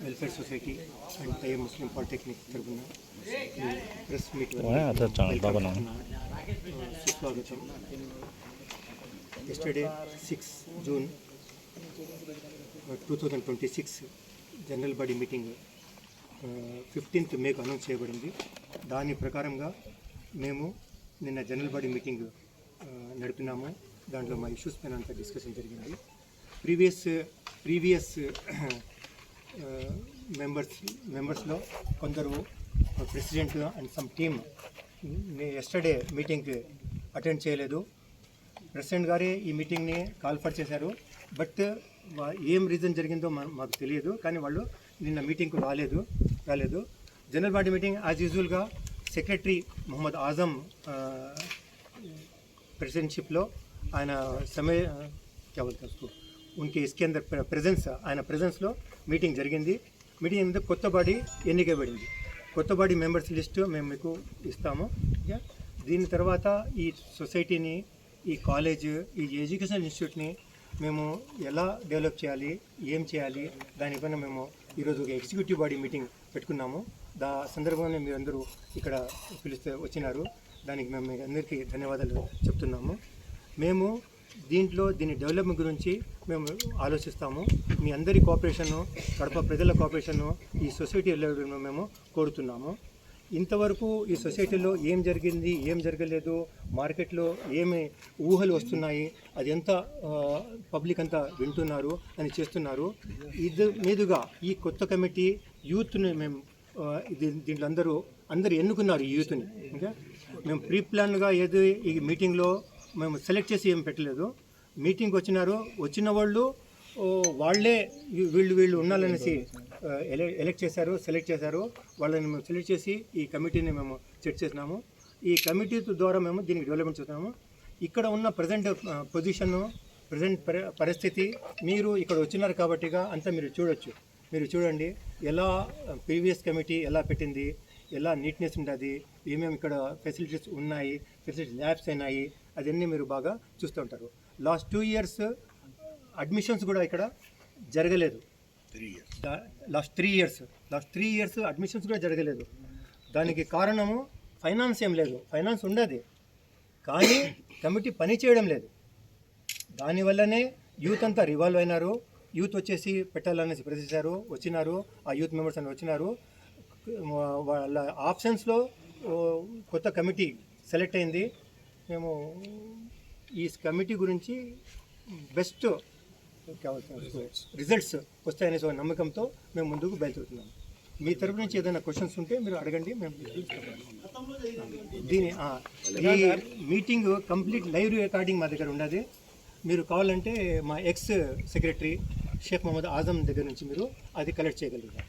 Welfare society and టై Muslim polytechnic తరఫున press meet సుస్వాగతం. Yesterday 6 June 2026 general body meeting 15th మేకు announce చేయబడింది. దాని ప్రకారంగా మేము నిన్న జనరల్ బాడీ మీటింగ్ నడిపినాము. దాంట్లో మా ఇష్యూస్ పైన అంతా డిస్కషన్ జరిగింది. ప్రీవియస్ మెంబర్స్లో కొందరు president and some team yesterday మీటింగ్కి అటెండ్ చేయలేదు. ప్రెసిడెంట్ గారే ఈ మీటింగ్ని కాల్ఫర్ చేశారు. బట్ ఏం రీజన్ జరిగిందో మాకు తెలియదు. కానీ వాళ్ళు నిన్న మీటింగ్కు రాలేదు. జనరల్ బాడీ మీటింగ్ యాజ్ యూజువల్గా సెక్రటరీ మొహమ్మద్ ఆజం ప్రెసిడెంట్షిప్లో ఆయన ఉనికి ఇస్కే అందర్ ఆయన ప్రెజెన్స్లో మీటింగ్ జరిగింది. మీటింగ్ కొత్త బాడీ ఎన్నికబడింది. కొత్త బాడీ మెంబర్స్ లిస్టు మేము మీకు ఇస్తాము. దీని తర్వాత ఈ సొసైటీని, ఈ కాలేజ్, ఈ ఎడ్యుకేషనల్ ఇన్స్టిట్యూట్ని మేము ఎలా డెవలప్ చేయాలి, ఏం చేయాలి, దానిపైన మేము ఈరోజు ఒక ఎగ్జిక్యూటివ్ బాడీ మీటింగ్ పెట్టుకున్నాము. సందర్భంగానే మీరందరూ ఇక్కడ పిలిస్తే వచ్చినారు. దానికి మేము మీ అందరికీ ధన్యవాదాలు చెప్తున్నాము. మేము దీని డెవలప్మెంట్ గురించి మేము ఆలోచిస్తాము. మీ అందరి కోఆపరేషను, కడప ప్రజల కోఆపరేషను ఈ సొసైటీ మేము కోరుతున్నాము. ఇంతవరకు ఈ సొసైటీలో ఏం జరిగింది, ఏం జరగలేదు, మార్కెట్లో ఏమి ఊహలు వస్తున్నాయి, అది ఎంత పబ్లిక్ అంతా వింటున్నారు అని చేస్తున్నారు. ఇది మీదుగా ఈ కొత్త కమిటీ యూత్ని మేము దీంట్లో అందరూ ఎన్నుకున్నారు. ఈ యూత్ని ఇంకా మేము ప్రీ ప్లాన్గా ఏదో ఈ మీటింగ్లో మేము సెలెక్ట్ చేసి ఏం పెట్టలేదు. మీటింగ్కి వచ్చిన వాళ్ళు వాళ్ళే వీళ్ళు ఉండాలనేసి సెలెక్ట్ చేశారు. వాళ్ళని మేము సెలెక్ట్ చేసి ఈ కమిటీని మేము సెట్ చేసినాము. ఈ కమిటీ ద్వారా మేము దీనికి డెవలప్మెంట్ చేస్తున్నాము. ఇక్కడ ఉన్న ప్రజెంట్ పొజిషను, ప్రజెంట్ పరిస్థితి మీరు ఇక్కడ వచ్చినారు కాబట్టిగా అంతా మీరు చూడండి ఎలా ప్రీవియస్ కమిటీ ఎలా పెట్టింది, ఎలా నీట్నెస్ ఉంటుంది, ఏమేమి ఇక్కడ ఫెసిలిటీస్ ఉన్నాయి, ఫెసిలిటీ ల్యాబ్స్ అయినాయి, అదన్నీ మీరు బాగా చూస్తూ ఉంటారు. లాస్ట్ 2 years అడ్మిషన్స్ కూడా ఇక్కడ జరగలేదు. లాస్ట్ 3 years అడ్మిషన్స్ కూడా జరగలేదు. దానికి కారణము ఫైనాన్స్ ఏం లేదు. ఫైనాన్స్ ఉండదు కానీ కమిటీ పని చేయడం లేదు. దానివల్లనే యూత్ అంతా రివాల్వ్ అయినారు. యూత్ వచ్చేసి పెట్టాలనేసి ప్రశ్నించారు, వచ్చినారు. ఆ యూత్ మెంబర్స్ అని వచ్చినారు. వాళ్ళ ఆప్షన్స్లో కొత్త కమిటీ సెలెక్ట్ అయింది. మేము ఈ కమిటీ గురించి బెస్ట్ రిజల్ట్స్ వస్తాయనే నమ్మకంతో మేము ముందుకు బయలుదేరుతున్నాము. మీ తరపు నుంచి ఏదైనా క్వశ్చన్స్ ఉంటే మీరు అడగండి. మేము ఈ మీటింగ్ కంప్లీట్ లైవ్ రికార్డింగ్ మా దగ్గర ఉన్నది. మీరు కావాలంటే మా ఎక్స్ సెక్రటరీ షేక్ మొహమ్మద్ ఆజం దగ్గర నుంచి మీరు అది కలెక్ట్ చేయగలుగుతారు.